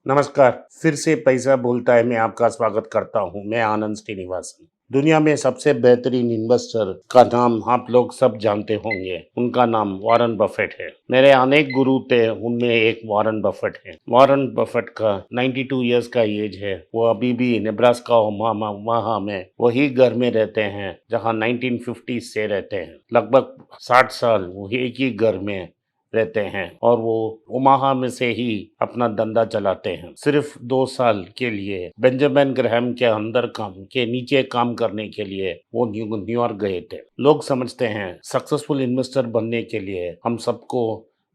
नमस्कार, फिर से पैसा बोलता है में आपका स्वागत करता हूँ। मैं आनंद श्रीनिवासन। दुनिया में सबसे बेहतरीन इन्वेस्टर का नाम आप लोग सब जानते होंगे। उनका नाम वॉरेन बफेट है। मेरे अनेक गुरु थे, उनमें एक वॉरेन बफेट है। वॉरेन बफेट का 92 इयर्स का एज है। वो अभी भी नेब्रास्का ओमाहा में वही घर में रहते हैं जहाँ 1950 से रहते हैं। लगभग 60 साल वो एक ही घर में रहते हैं और वो ओमाहा में से ही अपना धंधा चलाते हैं। सिर्फ 2 साल के लिए बेंजामिन ग्राहम के अंदर काम के नीचे काम करने के लिए वो न्यूयॉर्क गए थे। लोग समझते हैं सक्सेसफुल इन्वेस्टर बनने के लिए हम सबको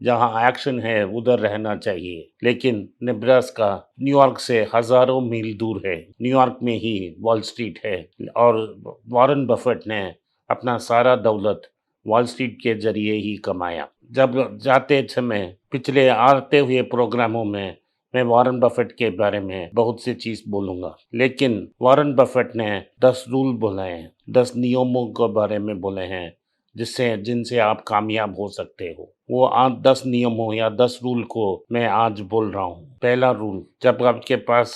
जहां एक्शन है उधर रहना चाहिए, लेकिन नेब्रास्का न्यूयॉर्क से हजारों मील दूर है। न्यूयॉर्क में ही वॉल स्ट्रीट है और वॉरेन बफेट ने अपना सारा दौलत वॉल स्ट्रीट के जरिए ही कमाया। जब जाते समय पिछले आते हुए प्रोग्रामों में मैं वॉरेन बफेट के बारे में बहुत सी चीज बोलूंगा, लेकिन वॉरेन बफेट ने 10 रूल बोले हैं, 10 नियमों के बारे में बोले हैं जिनसे आप कामयाब हो सकते हो। वो 10 नियमों या 10 रूल को मैं आज बोल रहा हूँ। पहला रूल, जब आपके पास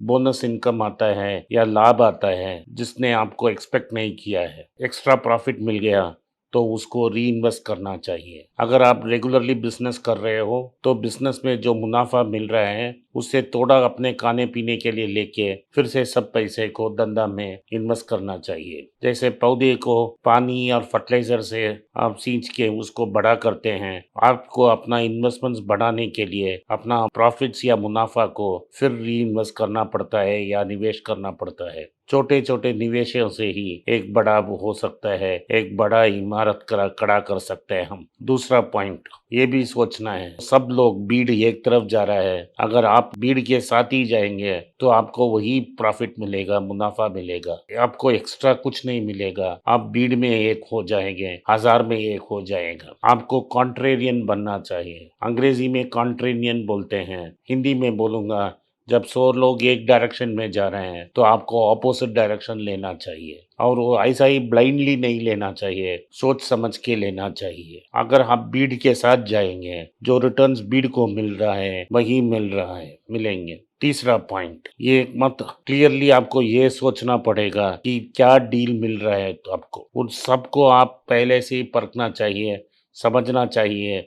बोनस इनकम आता है या लाभ आता है जिसने आपको एक्सपेक्ट नहीं किया है, एक्स्ट्रा प्रॉफिट मिल गया, तो उसको री इन्वेस्ट करना चाहिए। अगर आप रेगुलरली बिजनेस कर रहे हो तो बिजनेस में जो मुनाफा मिल रहा है उससे थोड़ा अपने खाने पीने के लिए लेके फिर से सब पैसे को धंधा में इन्वेस्ट करना चाहिए। जैसे पौधे को पानी और फर्टिलाइजर से आप सींच के उसको बड़ा करते हैं, आपको अपना इन्वेस्टमेंट्स बढ़ाने के लिए अपना प्रॉफिट्स या मुनाफा को फिर री इन्वेस्ट करना पड़ता है या निवेश करना पड़ता है। छोटे छोटे निवेशों से ही एक बड़ा हो सकता है, एक बड़ा इमारत खड़ा कर सकते हैं हम। दूसरा पॉइंट ये भी सोचना है, सब लोग भीड़ एक तरफ जा रहा है, अगर आप भीड़ के साथ ही जाएंगे तो आपको वही प्रॉफिट मिलेगा, मुनाफा मिलेगा, आपको एक्स्ट्रा कुछ नहीं मिलेगा। आप भीड़ में एक हो जाएंगे, हजार में एक हो जाएगा। आपको कॉन्ट्रेरियन बनना चाहिए। अंग्रेजी में कॉन्ट्रेरियन बोलते हैं, हिंदी में बोलूंगा जब 100 लोग एक डायरेक्शन में जा रहे हैं तो आपको ऑपोजिट डायरेक्शन लेना चाहिए, और वो ऐसा ही ब्लाइंडली नहीं लेना चाहिए, सोच समझ के लेना चाहिए। अगर आप भीड़ के साथ जाएंगे, जो रिटर्न्स भीड़ को मिल रहा है वही मिलेंगे। तीसरा पॉइंट, ये मत क्लियरली आपको ये सोचना पड़ेगा कि क्या डील मिल रहा है, तो आपको उन सबको आप पहले से ही परखना चाहिए, समझना चाहिए।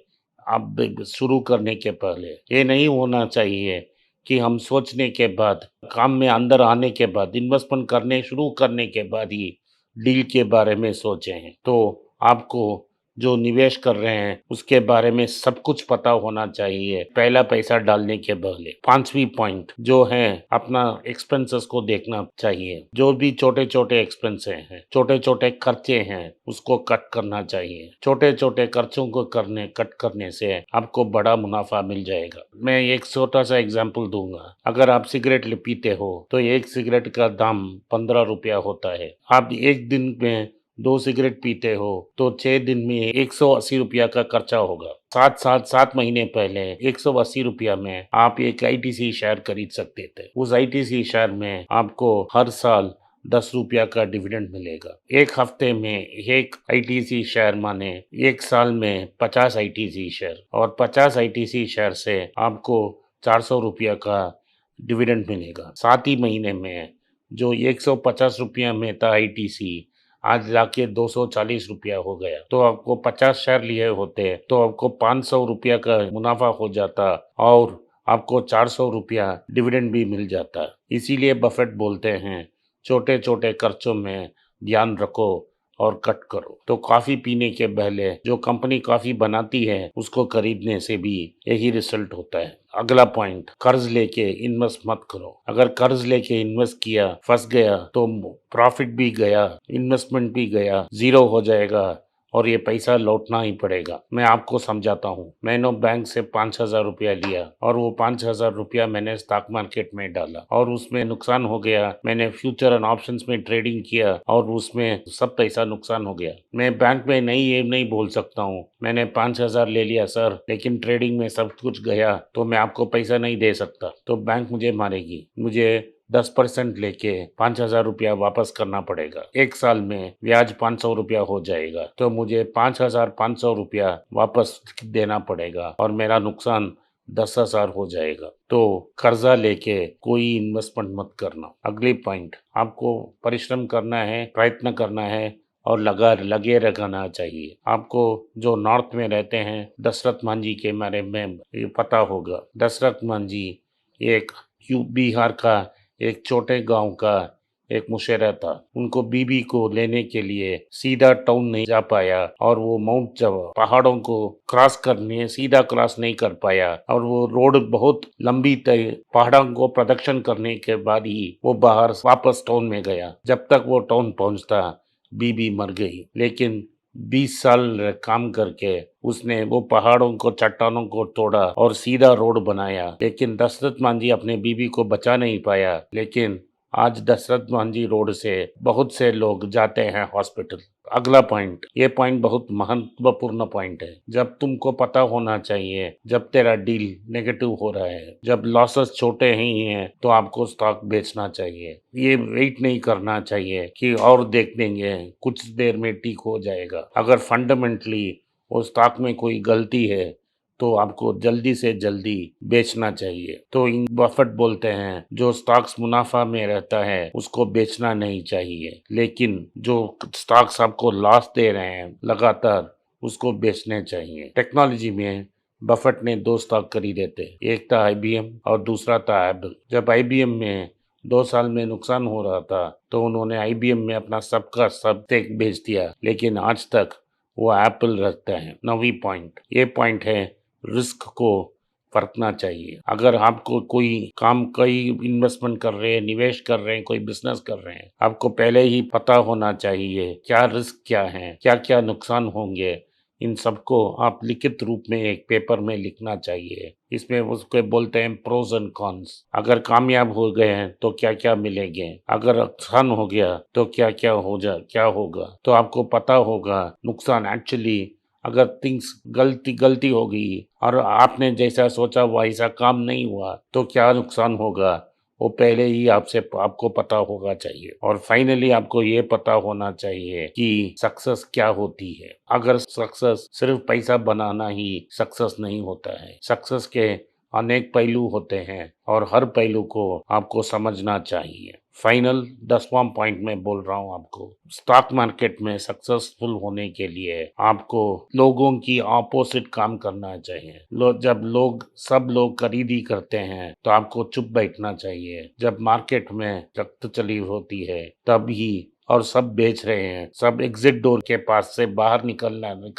आप शुरू करने के पहले ये नहीं होना चाहिए कि हम सोचने के बाद, काम में अंदर आने के बाद, इन्वेस्टमेंट करने शुरू करने के बाद ही डील के बारे में सोचे हैं। तो आपको जो निवेश कर रहे हैं उसके बारे में सब कुछ पता होना चाहिए पहला पैसा डालने के पहले। पांचवी पॉइंट जो है, अपना एक्सपेंसेस को देखना चाहिए। जो भी छोटे छोटे एक्सपेंसेस हैं, छोटे छोटे खर्चे हैं, उसको कट करना चाहिए। छोटे छोटे खर्चों को कट करने से आपको बड़ा मुनाफा मिल जाएगा। मैं एक छोटा सा एग्जांपल दूंगा। अगर आप सिगरेट पीते हो तो एक सिगरेट का दाम 15 रुपया होता है। आप एक दिन में 2 सिगरेट पीते हो तो 6 दिन में 180 रुपया का खर्चा होगा। 7 महीने पहले 180 रुपया में आप एक आईटीसी शेयर खरीद सकते थे। उस आईटीसी शेयर में आपको हर साल 10 रुपया का डिविडेंड मिलेगा। एक हफ्ते में एक आईटीसी शेयर माने एक साल में 50 आईटीसी शेयर, और 50 आईटीसी शेयर से आपको 400 रुपया का डिविडेंड मिलेगा। 7 ही महीने में जो 150 रुपया में था आईटीसी, आज जाके 240 रुपया हो गया। तो आपको 50 शेयर लिए होते तो आपको 500 रुपया का मुनाफा हो जाता और आपको 400 रुपया डिविडेंड भी मिल जाता। इसीलिए बफेट बोलते हैं छोटे छोटे खर्चों में ध्यान रखो और कट करो। तो कॉफी पीने के पहले जो कंपनी कॉफी बनाती है उसको खरीदने से भी यही रिजल्ट होता है। अगला पॉइंट, कर्ज लेके इन्वेस्ट मत करो। अगर कर्ज लेके इन्वेस्ट किया, फंस गया तो प्रॉफिट भी गया, इन्वेस्टमेंट भी गया, जीरो हो जाएगा और ये पैसा लौटना ही पड़ेगा। मैं आपको समझाता हूँ। मैंने बैंक से 5,000 रुपया लिया और वो 5,000 रुपया मैंने स्टॉक मार्केट में डाला और उसमें नुकसान हो गया। मैंने फ्यूचर एंड ऑप्शंस में ट्रेडिंग किया और उसमें सब पैसा नुकसान हो गया। मैं बैंक में ये नहीं बोल सकता हूँ मैंने 5,000 ले लिया सर, लेकिन ट्रेडिंग में सब कुछ गया तो मैं आपको पैसा नहीं दे सकता, तो बैंक मुझे मारेगी। मुझे 10% लेके 5,000 रुपया वापस करना पड़ेगा। एक साल में ब्याज 500 रुपया हो जाएगा, तो मुझे 5,500 रुपया वापस देना पड़ेगा और मेरा नुकसान 10,000 हो जाएगा। तो कर्जा लेके कोई इन्वेस्टमेंट मत करना। अगली पॉइंट, आपको परिश्रम करना है, प्रयत्न करना है और लगे रहना चाहिए। आपको जो नॉर्थ में रहते हैं दशरथ मांझी के बारे में ये पता होगा। दशरथ मांझी एक बिहार का एक छोटे गांव का एक मुशेरा था। उनको बीबी को लेने के लिए सीधा टाउन नहीं जा पाया और वो माउंट जब पहाड़ों को क्रॉस करने सीधा क्रॉस नहीं कर पाया और वो रोड बहुत लंबी तय पहाड़ों को प्रदक्षिण करने के बाद ही वो बाहर वापस टाउन में गया। जब तक वो टाउन पहुंचता बीबी मर गई। लेकिन 20 साल काम करके उसने वो पहाड़ों को चट्टानों को तोड़ा और सीधा रोड बनाया। लेकिन दशरथ मांझी अपने बीबी को बचा नहीं पाया। लेकिन आज दशरथ मांझी रोड से बहुत से लोग जाते हैं हॉस्पिटल। अगला पॉइंट, ये पॉइंट बहुत महत्वपूर्ण पॉइंट है। जब तुमको पता होना चाहिए जब तेरा डील नेगेटिव हो रहा है, जब लॉसेस छोटे ही हैं तो आपको स्टॉक बेचना चाहिए। ये वेट नहीं करना चाहिए कि और देख लेंगे कुछ देर में ठीक हो जाएगा। अगर फंडामेंटली वो स्टॉक में कोई गलती है तो आपको जल्दी से जल्दी बेचना चाहिए। तो इन बफेट बोलते हैं जो स्टॉक्स मुनाफा में रहता है उसको बेचना नहीं चाहिए, लेकिन जो स्टॉक्स आपको लॉस दे रहे हैं लगातार उसको बेचने चाहिए। टेक्नोलॉजी में बफेट ने 2 स्टॉक खरीदे थे, एक था IBM और दूसरा था एप्पल। जब IBM में 2 साल में नुकसान हो रहा था तो उन्होंने IBM में अपना सबका सब स्टेक बेच दिया, लेकिन आज तक वो एप्पल रखता है। 9वीं पॉइंट, ये पॉइंट है रिस्क को परखना चाहिए। अगर आपको कोई इन्वेस्टमेंट कर रहे हैं, निवेश कर रहे हैं, कोई बिजनेस कर रहे हैं, आपको पहले ही पता होना चाहिए क्या रिस्क क्या है, क्या क्या नुकसान होंगे। इन सबको आप लिखित रूप में एक पेपर में लिखना चाहिए। इसमें उसके बोलते हैं प्रोज एंड कॉन्स। अगर कामयाब हो गए हैं तो क्या क्या मिलेंगे, अगर नुकसान हो गया तो क्या होगा। तो आपको पता होगा नुकसान एक्चुअली अगर गलती हो गई और आपने जैसा सोचा वैसा काम नहीं हुआ तो क्या नुकसान होगा, वो पहले ही आपको पता होगा चाहिए। और फाइनली आपको ये पता होना चाहिए कि सक्सेस क्या होती है। अगर सक्सेस सिर्फ पैसा बनाना ही सक्सेस नहीं होता है, सक्सेस के अनेक पहलू होते हैं और हर पहलू को आपको समझना चाहिए। फाइनल 10वां पॉइंट में बोल रहा हूँ आपको, स्टॉक मार्केट में सक्सेसफुल होने के लिए आपको लोगों की ऑपोजिट काम करना चाहिए। जब सब लोग खरीदी करते हैं तो आपको चुप बैठना चाहिए। जब मार्केट में रक्त चली होती है तब ही और सब बेच रहे हैं, सब एग्जिट डोर के पास से बाहर निकल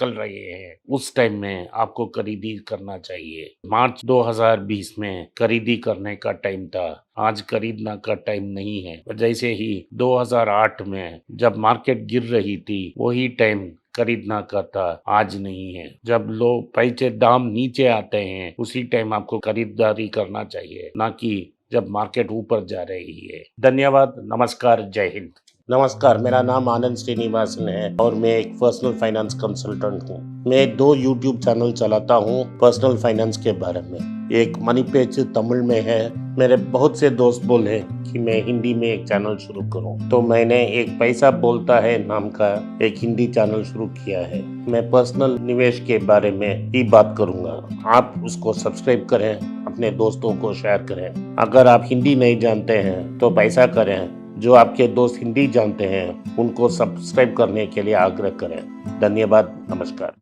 रहे हैं, उस टाइम में आपको खरीदी करना चाहिए। मार्च 2020 में खरीदी करने का टाइम था, आज खरीदना का टाइम नहीं है। जैसे ही 2008 में जब मार्केट गिर रही थी वही टाइम खरीदना का था, आज नहीं है। जब लोग पैसे दाम नीचे आते हैं उसी टाइम आपको खरीदारी करना चाहिए, ना कि जब मार्केट ऊपर जा रही है। धन्यवाद, नमस्कार, जय हिंद। नमस्कार, मेरा नाम आनंद श्रीनिवासन है और मैं एक पर्सनल फाइनेंस कंसल्टेंट हूँ। मैं 2 यूट्यूब चैनल चलाता हूँ पर्सनल फाइनेंस के बारे में। एक मनी पेज तमिल में है। मेरे बहुत से दोस्त बोले कि मैं हिंदी में एक चैनल शुरू करूं, तो मैंने एक पैसा बोलता है नाम का एक हिंदी चैनल शुरू किया है। मैं पर्सनल निवेश के बारे में ही बात करूंगा। आप उसको सब्सक्राइब करें, अपने दोस्तों को शेयर करें। अगर आप हिंदी नहीं जानते हैं तो पैसा करें, जो आपके दोस्त हिंदी जानते हैं उनको सब्सक्राइब करने के लिए आग्रह करें। धन्यवाद, नमस्कार।